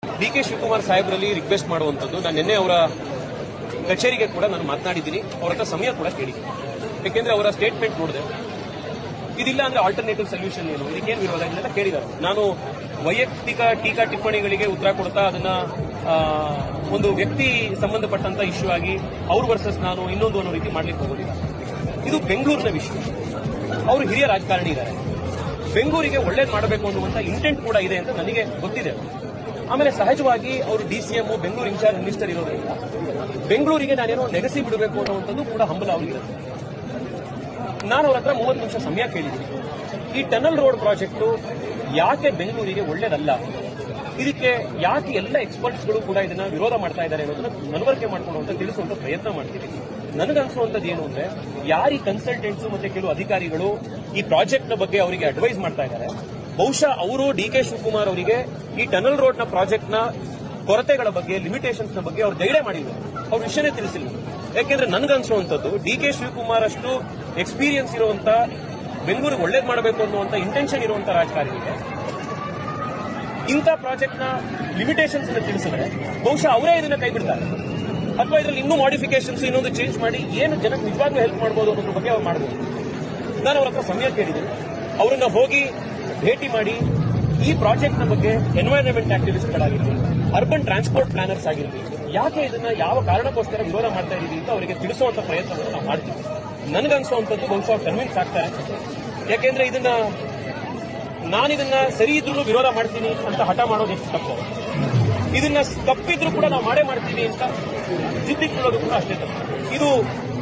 DK. Shivakumar ಸಾಹೇಬರಲ್ಲಿ request ಮಾಡುವಂತದ್ದು ನಾನು ನಿನ್ನೆ ಅವರ ಕಚೇರಿಗೆ ಕೂಡ ನಾನು ಮಾತನಾಡಿದ್ದೀನಿ. ಅವರ ಹತ್ರ ಸಮಯ ಕೂಡ ಕೇಳಿದ್ದೀನಿ. ಯಾಕೆಂದ್ರೆ ಅವರ ಸ್ಟೇಟ್ಮೆಂಟ್ ನೋಡಿದೆ, ಇದಿಲ್ಲ ಅಂದ್ರೆ ಆಲ್ಟರ್ನೇಟಿವ್ ಸೊಲ್ಯೂಷನ್ ಏನು, ಇದಕ್ಕೇನು ವಿರೋಧ ಇದನ್ನೆಲ್ಲ ಕೇಳಿದ್ದಾರೆ. ನಾನು ವೈಯಕ್ತಿಕ ಟೀಕಾ ಟಿಪ್ಪಣಿಗಳಿಗೆ ಉತ್ತರ ಕೊಡ್ತಾ ಅದನ್ನ ಒಂದು ವ್ಯಕ್ತಿ ಸಂಬಂಧಪಟ್ಟಂತ ಇಶ್ಯೂ ಆಗಿ ಅವ್ರ ವರ್ಸಸ್ ನಾನು ಇನ್ನೊಂದು ಅನ್ನೋ ರೀತಿ ಮಾಡ್ಲಿಕ್ಕೆ ಹೋಗೋದಿಲ್ಲ. ಇದು ಬೆಂಗಳೂರಿನ ವಿಷಯ. ಅವರು ಹಿರಿಯ ರಾಜಕಾರಣಿ ಇದ್ದಾರೆ. ಬೆಂಗಳೂರಿಗೆ ಒಳ್ಳೇದು ಮಾಡಬೇಕು ಅನ್ನುವಂತ ಇಂಟೆಂಟ್ ಕೂಡ ಇದೆ ಅಂತ ನನಗೆ ಗೊತ್ತಿದೆ. ಆಮೇಲೆ ಸಹಜವಾಗಿ ಅವರು ಡಿಸಿಎಂ ಬೆಂಗಳೂರು ಇನ್ಚಾರ್ಜ್ ಮಿನಿಸ್ಟರ್ ಇರೋದ್ರಿಂದ ಬೆಂಗಳೂರಿಗೆ ನಾನೇನೋ ನೆಗೆಸಿ ಬಿಡಬೇಕು ಅನ್ನುವಂಥದ್ದು ಕೂಡ ಹಂಬಲ ಅವರಿರುತ್ತೆ. ನಾನು ಅವ್ರ ಹತ್ರ 30 ನಿಮಿಷ ಸಮಯ ಕೇಳಿದ್ದೀನಿ. ಈ ಟನಲ್ ರೋಡ್ ಪ್ರಾಜೆಕ್ಟ್ ಯಾಕೆ ಬೆಂಗಳೂರಿಗೆ ಒಳ್ಳೇದಲ್ಲ, ಇದಕ್ಕೆ ಯಾಕೆ ಎಲ್ಲ ಎಕ್ಸ್ಪರ್ಟ್ಸ್ಗಳು ಕೂಡ ಇದನ್ನ ವಿರೋಧ ಮಾಡ್ತಾ ಇದ್ದಾರೆ ಅನ್ನೋದನ್ನ ಮನವರಿಕೆ ಮಾಡ್ಕೊಂಡು ಅಂತ ತಿಳಿಸುವಂತ ಪ್ರಯತ್ನ ಮಾಡ್ತೀನಿ. ನನಗನ್ಸುವಂತದ್ದು ಏನು ಅಂದ್ರೆ, ಯಾರು ಈ ಕನ್ಸಲ್ಟೆಂಟ್ಸ್ ಮತ್ತೆ ಕೆಲವು ಅಧಿಕಾರಿಗಳು ಈ ಪ್ರಾಜೆಕ್ಟ್ ನ ಬಗ್ಗೆ ಅವರಿಗೆ ಅಡ್ವೈಸ್ ಮಾಡ್ತಾ ಇದ್ದಾರೆ, ಬಹುಶಃ ಅವರು ಡಿ.ಕೆ. ಶಿವಕುಮಾರ್ ಅವರಿಗೆ ಈ ಟನಲ್ ರೋಡ್ ನ ಪ್ರಾಜೆಕ್ಟ್ ನ ಕೊರತೆಗಳ ಬಗ್ಗೆ, ಲಿಮಿಟೇಷನ್ಸ್ ನ ಬಗ್ಗೆ ಅವ್ರು ಗೈಡೆ ಮಾಡಿದ್ದಾರೆ. ಅವ್ರ ವಿಷಯನೇ ತಿಳಿಸಿಲ್ಲ. ಯಾಕೆಂದ್ರೆ ನನಗನ್ಸುವಂತದ್ದು ಡಿ.ಕೆ. ಶಿವಕುಮಾರ್ ಅಷ್ಟು ಎಕ್ಸ್ಪೀರಿಯನ್ಸ್ ಇರುವಂತ, ಬೆಂಗಳೂರಿಗೆ ಒಳ್ಳೇದು ಮಾಡಬೇಕು ಅನ್ನುವಂತ ಇಂಟೆನ್ಷನ್ ಇರುವಂತ ರಾಜಕಾರಣಿಗೆ ಇಂಥ ಪ್ರಾಜೆಕ್ಟ್ ನ ಲಿಮಿಟೇಷನ್ಸ್ ತಿಳಿಸಿದ್ರೆ ಬಹುಶಃ ಅವರೇ ಇದನ್ನ ಕೈ ಬಿಡ್ತಾರೆ, ಅಥವಾ ಇದರಲ್ಲಿ ಇನ್ನೂ ಮಾಡಿಫಿಕೇಶನ್ಸ್ ಇನ್ನೊಂದು ಚೇಂಜ್ ಮಾಡಿ ಏನು ಜನಕ್ಕೆ ನಿಜವಾಗ್ಲೂ ಹೆಲ್ಪ್ ಮಾಡಬಹುದು ಅನ್ನೋದ್ರ ಬಗ್ಗೆ ಅವ್ರು ಮಾಡಬಹುದು. ನಾನು ಅವ್ರ ಹತ್ರ ಸಮಯ ಕೇಳಿದ್ದೀನಿ. ಅವರನ್ನ ಹೋಗಿ ಭೇಟಿ ಮಾಡಿ ಈ ಪ್ರಾಜೆಕ್ಟ್ ನ ಬಗ್ಗೆ ಎನ್ವೈರನ್ಮೆಂಟ್ ಆಕ್ಟಿವಿಸ್ಟ್ಗಳಾಗಿರಲಿ, ಅರ್ಬನ್ ಟ್ರಾನ್ಸ್ಪೋರ್ಟ್ ಪ್ಲಾನರ್ಸ್ ಆಗಿರಲಿ, ಯಾಕೆ ಇದನ್ನ ಯಾವ ಕಾರಣಕ್ಕೋಸ್ಕರ ವಿರೋಧ ಮಾಡ್ತಾ ಇದೀವಿ ಅಂತ ಅವರಿಗೆ ತಿಳಿಸುವಂತ ಪ್ರಯತ್ನವನ್ನು ನಾವು ಮಾಡ್ತೀವಿ. ನನಗನ್ಸುವಂಥದ್ದು ಬಹುಶಃ ಕನ್ವಿನ್ಸ್ ಆಗ್ತಾರೆ. ಯಾಕೆಂದ್ರೆ ನಾನಿದನ್ನ ಸರಿ ಇದ್ರೂ ವಿರೋಧ ಮಾಡ್ತೀನಿ ಅಂತ ಹಠ ಮಾಡೋದು ಎಷ್ಟು ತಪ್ಪು, ಇದನ್ನ ತಪ್ಪಿದ್ರೂ ಕೂಡ ನಾವು ಮಾಡೇ ಮಾಡ್ತೀವಿ ಅಂತ ಜಿದ್ದಿಕೊಳ್ಳೋದು ಕೂಡ ಅಷ್ಟೇ ತಪ್ಪು. ಇದು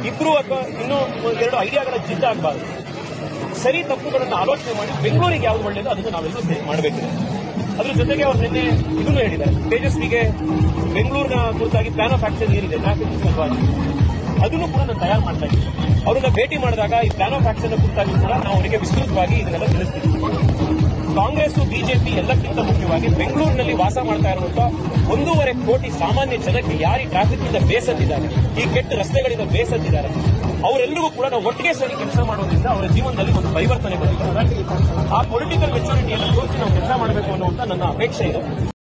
ಇಬ್ರು ಅಥವಾ ಇನ್ನೂ ಎರಡು ಐಡಿಯಾಗಳ ಜಿದ್ದಾಗಬಾರದು. ಸರಿ ತಪ್ಪುಗಳನ್ನು ಆಲೋಚನೆ ಮಾಡಿ ಬೆಂಗಳೂರಿಗೆ ಯಾವ್ದು ಒಳ್ಳೇದು ಅದನ್ನು ನಾವೆಲ್ಲರೂ ಮಾಡಬೇಕಿದೆ. ಅದ್ರ ಜೊತೆಗೆ ಅವ್ರು ನಿನ್ನೆ ಇದನ್ನು ಹೇಳಿದ್ದಾರೆ, ತೇಜಸ್ವಿಗೆ ಬೆಂಗಳೂರಿನ ಕುರಿತಾಗಿ ಪ್ಲಾನ್ ಆಫ್ ಆಕ್ಷನ್ ಏನಿದೆ ಟ್ರಾಫಿಕ್ ಸಲುವಾಗಿ ಅದನ್ನು ಕೂಡ ನಾನು ತಯಾರು ಮಾಡ್ತಾ ಇದ್ದೀನಿ. ಅವ್ರನ್ನ ಭೇಟಿ ಮಾಡಿದಾಗ ಈ ಪ್ಲಾನ್ ಆಫ್ ಆಕ್ಷನ್ ಕುರಿತಾಗಿ ಕೂಡ ನಾವು ಅವರಿಗೆ ವಿಸ್ತೃತವಾಗಿ ಇದನ್ನೆಲ್ಲ ತಿಳಿಸ್ತೀವಿ. ಕಾಂಗ್ರೆಸ್ ಬಿಜೆಪಿ ಎಲ್ಲಕ್ಕಿಂತ ಮುಖ್ಯವಾಗಿ ಬೆಂಗಳೂರಿನಲ್ಲಿ ವಾಸ ಮಾಡ್ತಾ ಇರುವಂತಹ 1.5 ಕೋಟಿ ಸಾಮಾನ್ಯ ಜನಕ್ಕೆ ಯಾರು ಈ ಟ್ರಾಫಿಕ್ ನಿಂದ ಬೇಸತ್ತಿದ್ದಾರೆ, ಈ ಕೆಟ್ಟ ರಸ್ತೆಗಳಿಂದ ಬೇಸತ್ತಿದ್ದಾರೆ, ಅವರೆಲ್ಲರಿಗೂ ಕೂಡ ನಾವು ಒಟ್ಟಿಗೆ ಸೇರಿ ಕೆಲಸ ಮಾಡೋದ್ರಿಂದ ಅವರ ಜೀವನದಲ್ಲಿ ಒಂದು ಪರಿವರ್ತನೆ ಬಂದಿದೆ. ಆ ಪೊಲಿಟಿಕಲ್ ಮೆಚುರಿಟಿಯನ್ನು ತೋರಿಸಿ ನಾವು ಕೆಲಸ ಮಾಡಬೇಕು ಅನ್ನುವಂತ ನನ್ನ ಅಪೇಕ್ಷೆ ಇದೆ.